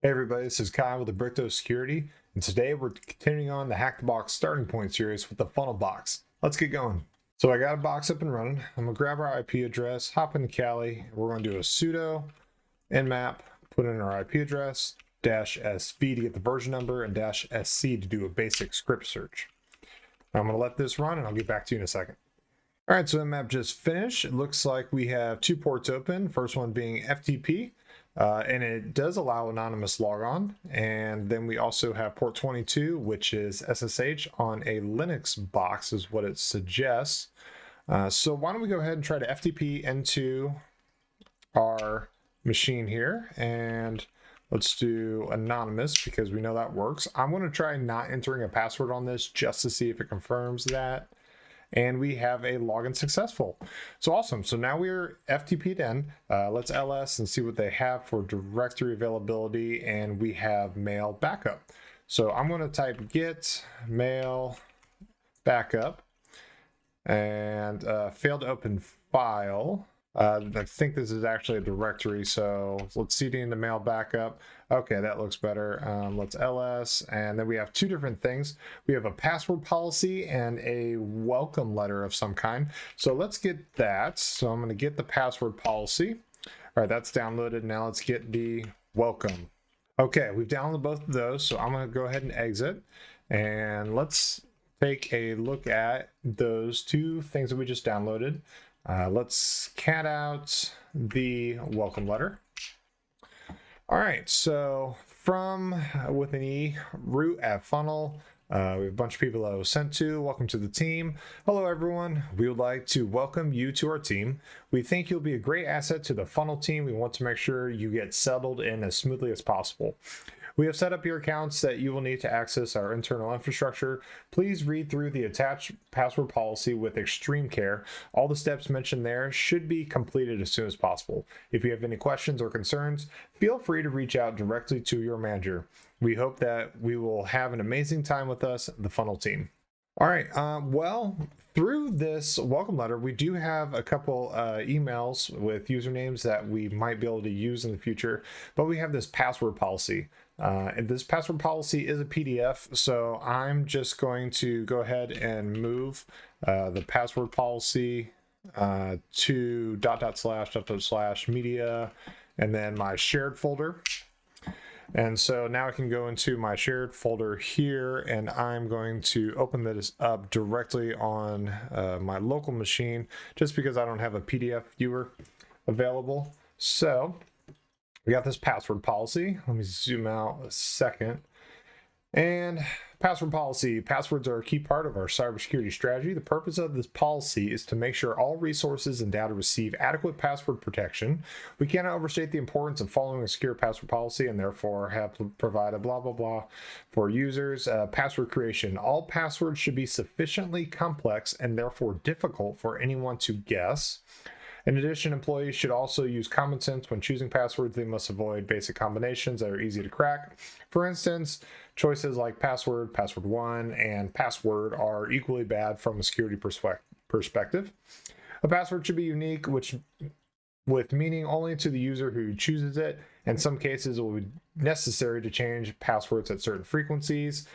Hey everybody, this is Kyle with Abricto Security, and today we're continuing on the Hack the Box starting point series with the funnel box. Let's get going. So I got a box up and running. I'm gonna grab our IP address, hop into Kali. We're gonna do a sudo nmap, put in our IP address, -sv to get the version number, and -sc to do a basic script search. I'm gonna let this run and I'll get back to you in a second. All right, so nmap just finished. It looks like we have two ports open. First one being FTP. And it does allow anonymous logon. And then we also have port 22, which is SSH on a Linux box is what it suggests. So why don't we go ahead and try to FTP into our machine here. And let's do anonymous because we know that works. I'm going to try not entering a password on this just to see if it confirms that. And we have a login successful. So awesome. So now we're FTP'd in. Let's ls and see what they have for directory availability. And we have mail backup. So I'm going to type get mail backup and failed to open file. I think this is actually a directory, so let's cd into mail backup. Okay, that looks better. Let's ls, and then we have two different things. We have a password policy and a welcome letter of some kind. So let's get that. So I'm going to get the password policy. All right, that's downloaded. Now let's get the welcome. Okay, we've downloaded both of those, so I'm going to go ahead and exit. And let's take a look at those two things that we just downloaded. Let's cat out the welcome letter. All right, so from with an E, root at funnel. We have a bunch of people that was sent to. Welcome to the team. Hello, everyone. We would like to welcome you to our team. We think you'll be a great asset to the funnel team. We want to make sure you get settled in as smoothly as possible. We have set up your accounts that you will need to access our internal infrastructure. Please read through the attached password policy with extreme care. All the steps mentioned there should be completed as soon as possible. If you have any questions or concerns, feel free to reach out directly to your manager. We hope that we will have an amazing time with us, the funnel team. All right, well, through this welcome letter, we do have a couple emails with usernames that we might be able to use in the future, but we have this password policy. And this password policy is a PDF, so I'm just going to go ahead and move the password policy to // media and then my shared folder. And so now I can go into my shared folder here, and I'm going to open this up directly on my local machine just because I don't have a PDF viewer available. So we got this password policy. Let me zoom out a second. And password policy. Passwords are a key part of our cybersecurity strategy. The purpose of this policy is to make sure all resources and data receive adequate password protection. We cannot overstate the importance of following a secure password policy and therefore have to provide a blah, blah, blah for users. Password creation. All passwords should be sufficiently complex and therefore difficult for anyone to guess. In addition, employees should also use common sense when choosing passwords. They must avoid basic combinations that are easy to crack. For instance, choices like password, password1, and password are equally bad from a security perspective. A password should be unique, with meaning only to the user who chooses it. In some cases, it will be necessary to change passwords at certain frequencies.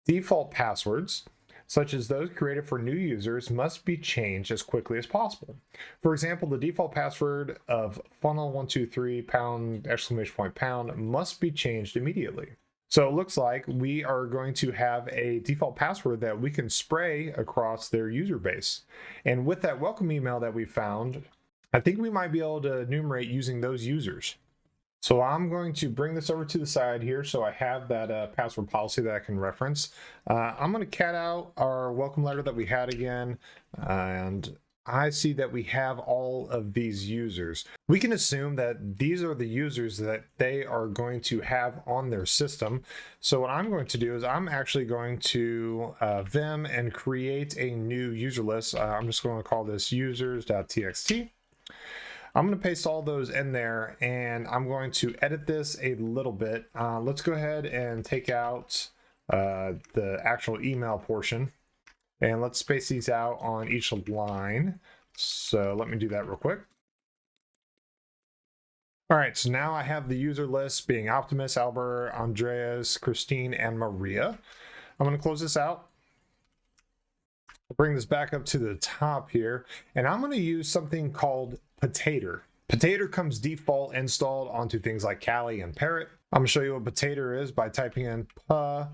Default passwords, such as those created for new users, must be changed as quickly as possible. For example, the default password of funnel123 !! Must be changed immediately. So it looks like we are going to have a default password that we can spray across their user base. And with that welcome email that we found, I think we might be able to enumerate using those users. So I'm going to bring this over to the side here so I have that password policy that I can reference. I'm going to cat out our welcome letter that we had again, and I see that we have all of these users. We can assume that these are the users that they are going to have on their system. So what I'm going to do is I'm actually going to vim and create a new user list. I'm just going to call this users.txt. I'm going to paste all those in there, and I'm going to edit this a little bit. Let's go ahead and take out the actual email portion, and let's space these out on each line. So let me do that real quick. All right, so now I have the user list being Optimus, Albert, Andreas, Christine, and Maria. I'm going to close this out. I'll bring this back up to the top here, and I'm going to use something called Patater. Patater comes default installed onto things like Kali and Parrot. I'm going to show you what Patater is by typing in Patater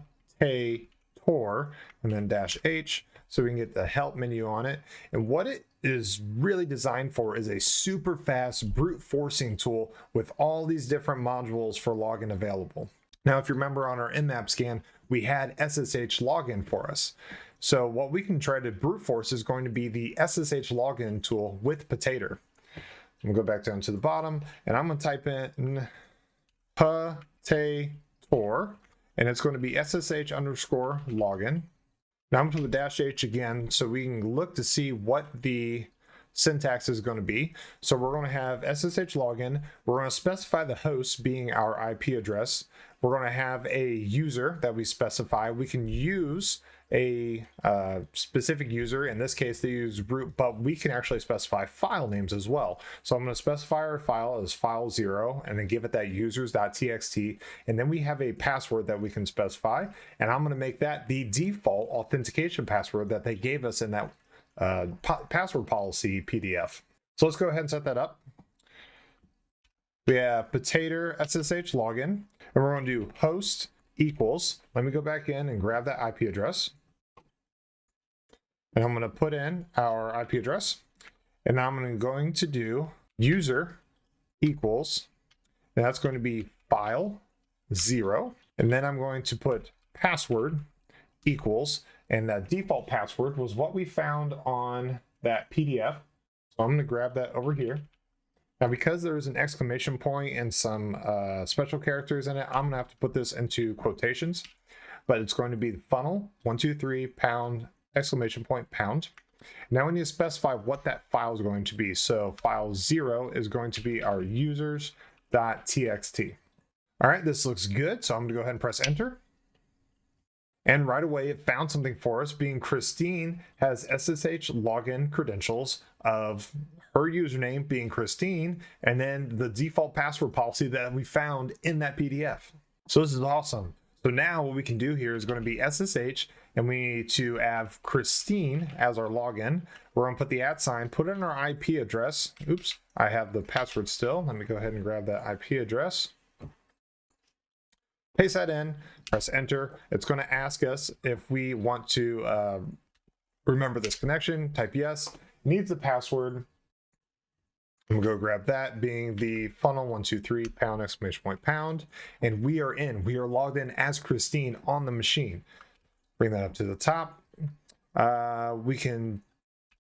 and then -H so we can get the help menu on it. And what it is really designed for is a super fast brute forcing tool with all these different modules for login available. Now, if you remember on our nmap scan, we had SSH login for us. So what we can try to brute force is going to be the SSH login tool with Patater. I'm gonna go back down to the bottom and I'm gonna type in Patater and it's going to be SSH_login. Now I'm going to put -H again so we can look to see what the syntax is going to be. So we're going to have SSH login. We're going to specify the host being our IP address. We're going to have a user that we specify. We can use a specific user. In this case, they use root, but we can actually specify file names as well. So I'm going to specify our file as file0 and then give it that users.txt. And then we have a password that we can specify. And I'm going to make that the default authentication password that they gave us in that password policy PDF. So let's go ahead and set that up. We have Patater SSH login, and we're going to do host equals. Let me go back in and grab that IP address. And I'm going to put in our IP address. And now I'm going to do user equals, and that's going to be file0. And then I'm going to put password equals, and that default password was what we found on that PDF. So I'm going to grab that over here. Now, because there's an exclamation point and some special characters in it, I'm going to have to put this into quotations, but it's going to be funnel 123 pound exclamation point pound. Now we need to specify what that file is going to be. So file0 is going to be our users.txt. All right, this looks good. So I'm going to go ahead and press enter. And right away, it found something for us, being Christine has SSH login credentials of her username being Christine, and then the default password policy that we found in that PDF. So this is awesome. So now what we can do here is going to be SSH, and we need to have Christine as our login. We're going to put the @, put in our IP address. Oops, I have the password still. Let me go ahead and grab that IP address. Paste that in, press enter. It's going to ask us if we want to remember this connection. Type yes. Needs the password. I'm going to go grab that, being the funnel 123 pound exclamation point pound. And we are in. We are logged in as Christine on the machine. Bring that up to the top. We can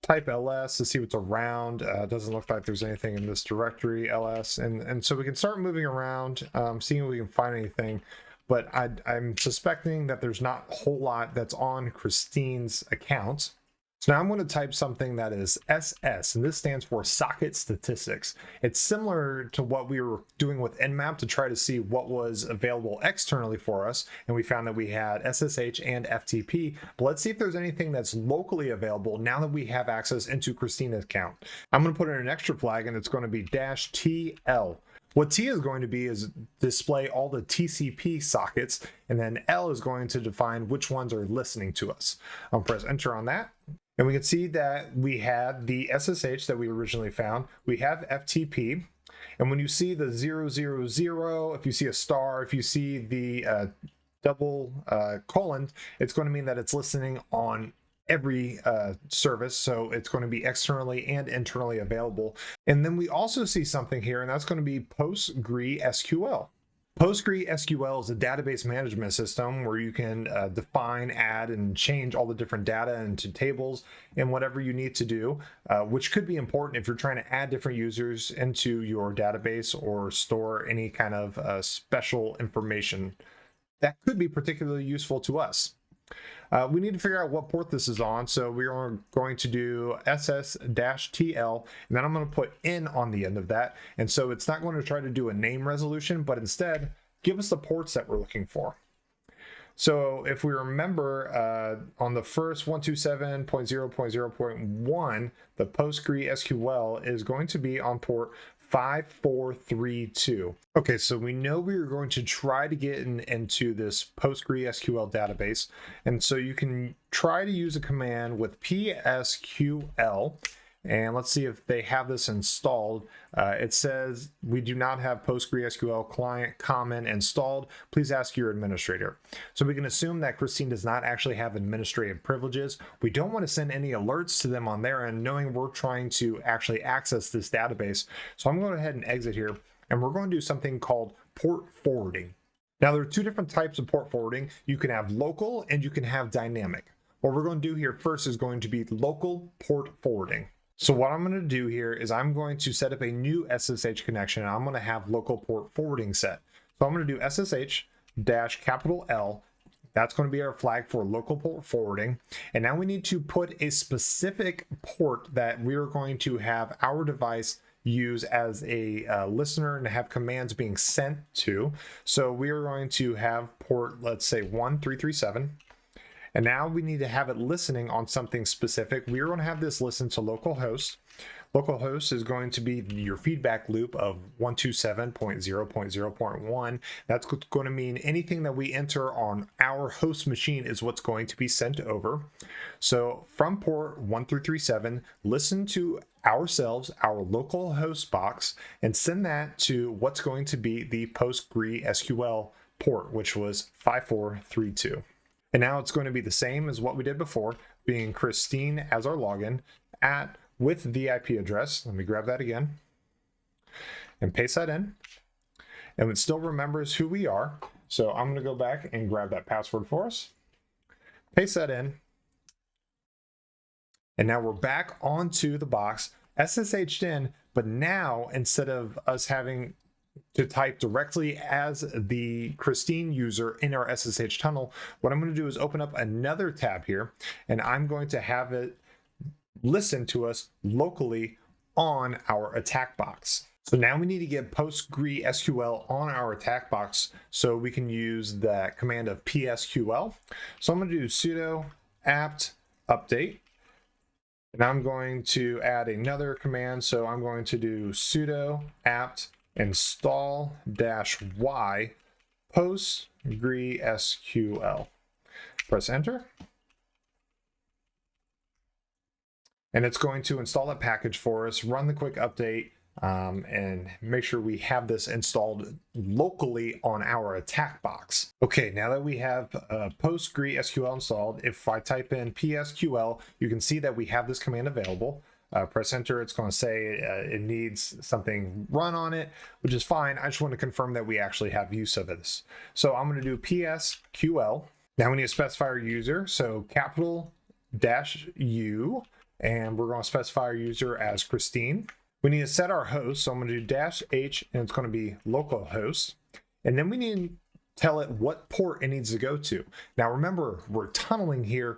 type ls to see what's around. Doesn't look like there's anything in this directory, ls. And so we can start moving around, seeing if we can find anything. But I'm suspecting that there's not a whole lot that's on Christine's account. So now I'm going to type something that is SS, and this stands for socket statistics. It's similar to what we were doing with nmap to try to see what was available externally for us, and we found that we had SSH and FTP. But let's see if there's anything that's locally available now that we have access into Christina's account. I'm going to put in an extra flag, and it's going to be -TL. What T is going to be is display all the TCP sockets, and then L is going to define which ones are listening to us. I'll press enter on that. And we can see that we had the SSH that we originally found. We have FTP. And when you see the 000, if you see a star, if you see the double colon, it's going to mean that it's listening on every service. So it's going to be externally and internally available. And then we also see something here, and that's going to be PostgreSQL. PostgreSQL is a database management system where you can define, add, and change all the different data into tables and whatever you need to do, which could be important if you're trying to add different users into your database or store any kind of special information that could be particularly useful to us. We need to figure out what port this is on, so we are going to do SS-TL, and then I'm going to put in on the end of that. And so it's not going to try to do a name resolution, but instead give us the ports that we're looking for. So if we remember on the first 127.0.0.1, the PostgreSQL is going to be on port 5432. Okay, so we know we are going to try to get into this PostgreSQL database, and so you can try to use a command with psql, and let's see if they have this installed. It says we do not have PostgreSQL client common installed. Please ask your administrator. So we can assume that Christine does not actually have administrative privileges. We don't want to send any alerts to them on their end, knowing we're trying to actually access this database. So I'm going to go ahead and exit here, and we're going to do something called port forwarding. Now, there are two different types of port forwarding. You can have local and you can have dynamic. What we're going to do here first is going to be local port forwarding. So what I'm going to do here is I'm going to set up a new SSH connection, and I'm going to have local port forwarding set. So I'm going to do SSH-L. That's going to be our flag for local port forwarding. And now we need to put a specific port that we are going to have our device use as a listener and have commands being sent to. So we are going to have port, let's say 1337. And now we need to have it listening on something specific. We're going to have this listen to localhost. Localhost is going to be your feedback loop of 127.0.0.1. That's going to mean anything that we enter on our host machine is what's going to be sent over. So from port 1337, listen to ourselves, our local host box, and send that to what's going to be the PostgreSQL port, which was 5432. And now it's going to be the same as what we did before, being Christine as our login with the IP address. Let me grab that again and paste that in. And it still remembers who we are. So I'm going to go back and grab that password for us, paste that in. And now we're back onto the box, SSH'd in, but now instead of us having to type directly as the Christine user in our SSH tunnel, what I'm going to do is open up another tab here, and I'm going to have it listen to us locally on our attack box. So now we need to get PostgreSQL on our attack box so we can use the command of psql. So I'm going to do sudo apt update, and I'm going to add another command. So I'm going to do sudo apt install -y PostgreSQL. Press enter. And it's going to install that package for us, run the quick update, and make sure we have this installed locally on our attack box. Okay, now that we have PostgreSQL installed, if I type in psql, you can see that we have this command available. Press enter, it's going to say it needs something run on it, which is fine. I just want to confirm that we actually have use of this. So I'm going to do psql. Now we need to specify our user, so capital-U, and we're going to specify our user as Christine. We need to set our host, so I'm going to do -h, and it's going to be localhost. And then we need to tell it what port it needs to go to. Now remember, we're tunneling here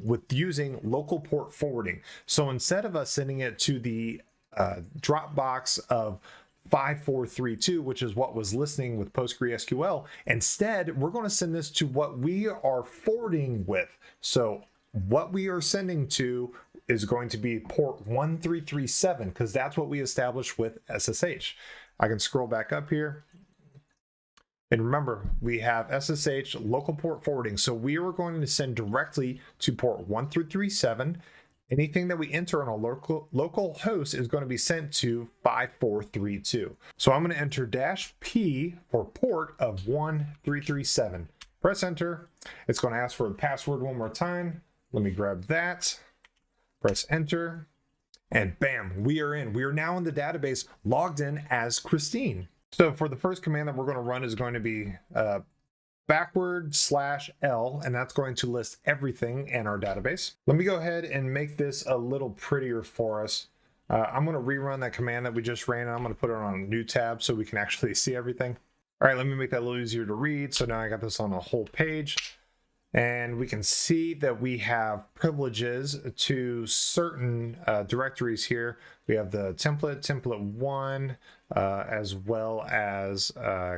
with using local port forwarding. So instead of us sending it to the Dropbox of 5432, which is what was listening with PostgreSQL, instead we're going to send this to what we are forwarding with. So what we are sending to is going to be port 1337, because that's what we established with SSH. I can scroll back up here. And remember, we have SSH local port forwarding. So we are going to send directly to port 1337. Anything that we enter on a local host is going to be sent to 5432. So I'm going to enter -p for port of 1337. Press enter. It's going to ask for the password one more time. Let me grab that. Press enter. And bam, we are in. We are now in the database logged in as Christine. So for the first command that we're going to run is going to be /L, and that's going to list everything in our database. Let me go ahead and make this a little prettier for us. I'm going to rerun that command that we just ran, and I'm going to put it on a new tab so we can actually see everything. All right, let me make that a little easier to read. So now I got this on a whole page. And we can see that we have privileges to certain directories here. We have the template1, as well as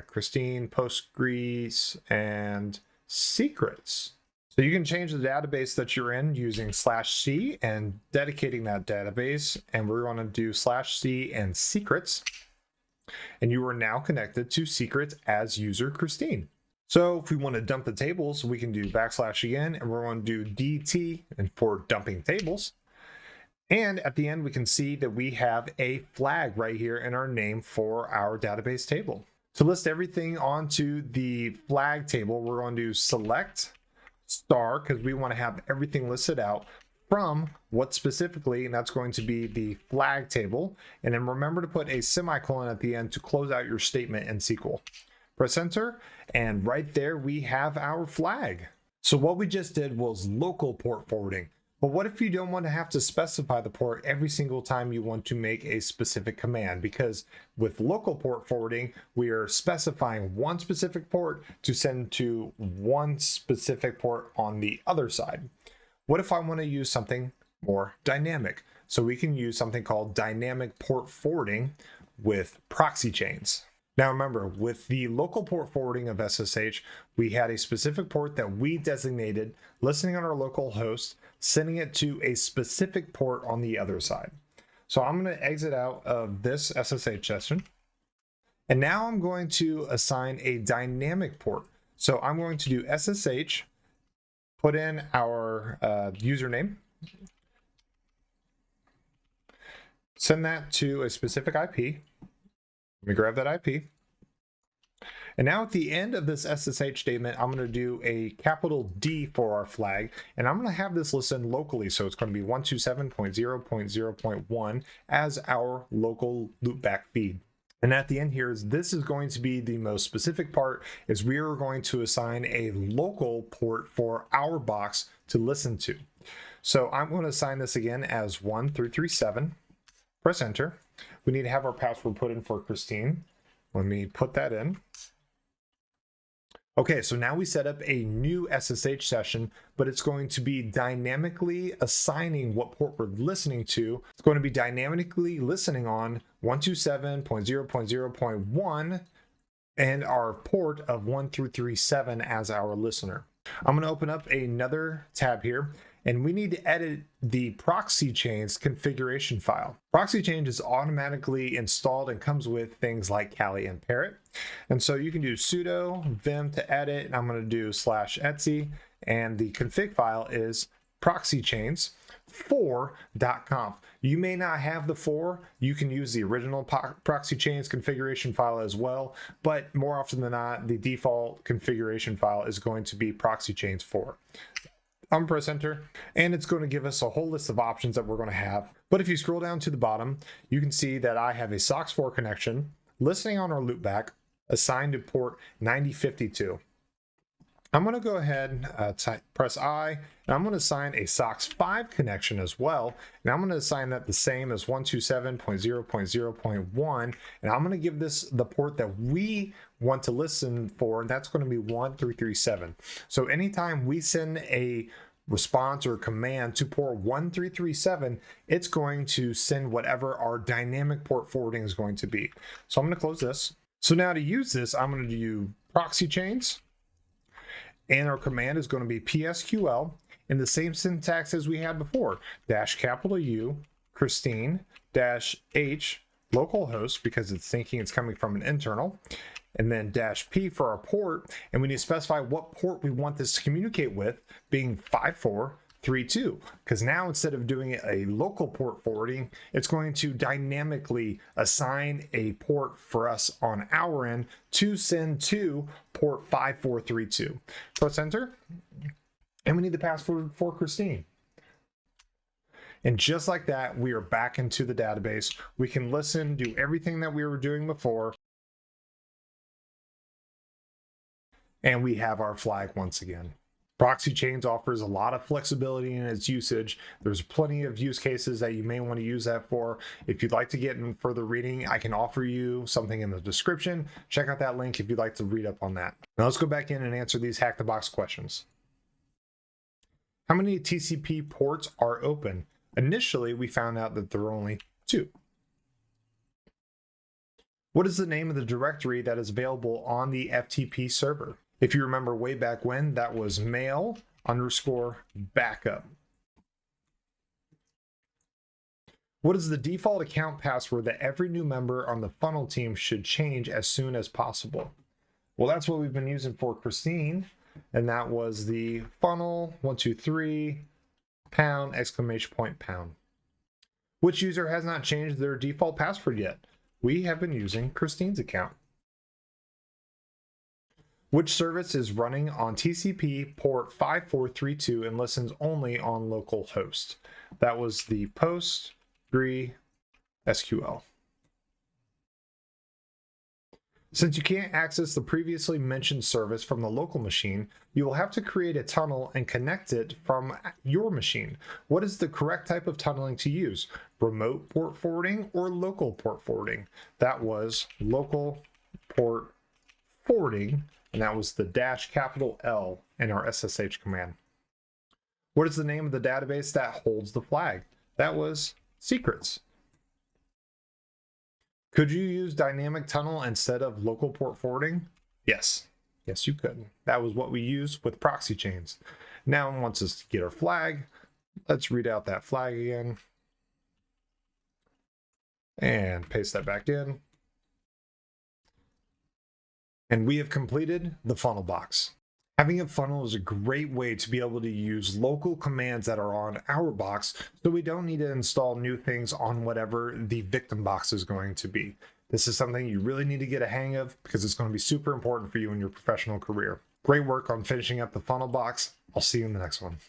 Christine, Postgres, and secrets. So you can change the database that you're in using /c and dedicating that database. And we're going to do /c and secrets. And you are now connected to secrets as user Christine. So if we want to dump the tables, we can do backslash again, and we're going to do DT and for dumping tables. And at the end, we can see that we have a flag right here in our name for our database table. To list everything onto the flag table, we're going to select star because we want to have everything listed out from what specifically, and that's going to be the flag table. And then remember to put a semicolon at the end to close out your statement in SQL. Press enter, and right there we have our flag. So what we just did was local port forwarding. But what if you don't want to have to specify the port every single time you want to make a specific command? Because with local port forwarding, we are specifying one specific port to send to one specific port on the other side. What if I want to use something more dynamic? So we can use something called dynamic port forwarding with Proxychains. Now remember, with the local port forwarding of SSH, we had a specific port that we designated, listening on our local host, sending it to a specific port on the other side. So I'm going to exit out of this SSH session. And now I'm going to assign a dynamic port. So I'm going to do SSH, put in our username, send that to a specific IP. Let me grab that IP. And now at the end of this SSH statement, I'm going to do a capital D for our flag, and I'm going to have this listen locally. So it's going to be 127.0.0.1 as our local loopback feed. And at the end here, this is going to be the most specific part, is we are going to assign a local port for our box to listen to. So I'm going to assign this again as 1337. Press enter. We need to have our password put in for Christine. Let me put that in. Okay, so now we set up a new SSH session, but it's going to be dynamically assigning what port we're listening to. It's going to be dynamically listening on 127.0.0.1 and our port of 1337 as our listener. I'm going to open up another tab here, and we need to edit the Proxychains configuration file. Proxychains is automatically installed and comes with things like Kali and Parrot. And so you can do sudo vim to edit, and I'm going to do /etc, and the config file is proxychains4.conf. You may not have the 4. You can use the original Proxychains configuration file as well, but more often than not, the default configuration file is going to be Proxychains4. I'm going to press enter, and it's going to give us a whole list of options that we're going to have. But if you scroll down to the bottom, you can see that I have a SOCKS4 connection, listening on our loopback, assigned to port 9052. I'm going to go ahead and press I, and I'm going to assign a SOCKS5 connection as well, and I'm going to assign that the same as 127.0.0.1, and I'm going to give this the port that we want to listen for, and that's going to be 1337. So anytime we send a response or command to port 1337, it's going to send whatever our dynamic port forwarding is going to be. So I'm going to close this. So now to use this, I'm going to do Proxychains, and our command is going to be PSQL in the same syntax as we had before, -U, Christine, -H, localhost, because it's thinking it's coming from an internal, and then -P for our port, and we need to specify what port we want this to communicate with, being 5432, because now instead of doing it a local port forwarding, it's going to dynamically assign a port for us on our end to send to port 5432. Press enter, and we need the password for Christine. And just like that, we are back into the database. We can listen, do everything that we were doing before, and we have our flag once again. Proxychains offers a lot of flexibility in its usage. There's plenty of use cases that you may want to use that for. If you'd like to get in further reading, I can offer you something in the description. Check out that link if you'd like to read up on that. Now let's go back in and answer these Hack the Box questions. How many TCP ports are open? Initially, we found out that there are only 2. What is the name of the directory that is available on the FTP server? If you remember way back when, that was mail_backup. What is the default account password that every new member on the funnel team should change as soon as possible? Well, that's what we've been using for Christine, and that was the funnel 123 pound exclamation point pound. Which user has not changed their default password yet? We have been using Christine's account. Which service is running on TCP port 5432 and listens only on local host? That was the PostgreSQL. Since you can't access the previously mentioned service from the local machine, you will have to create a tunnel and connect it from your machine. What is the correct type of tunneling to use? Remote port forwarding or local port forwarding? That was local port forwarding, and that was the -L in our SSH command. What is the name of the database that holds the flag? That was secrets. Could you use dynamic tunnel instead of local port forwarding? Yes. Yes, you could. That was what we used with Proxychains. Now it wants us to get our flag. Let's read out that flag again. And paste that back in. And we have completed the funnel box. Having a funnel is a great way to be able to use local commands that are on our box, so we don't need to install new things on whatever the victim box is going to be. This is something you really need to get a hang of because it's going to be super important for you in your professional career. Great work on finishing up the funnel box. I'll see you in the next one.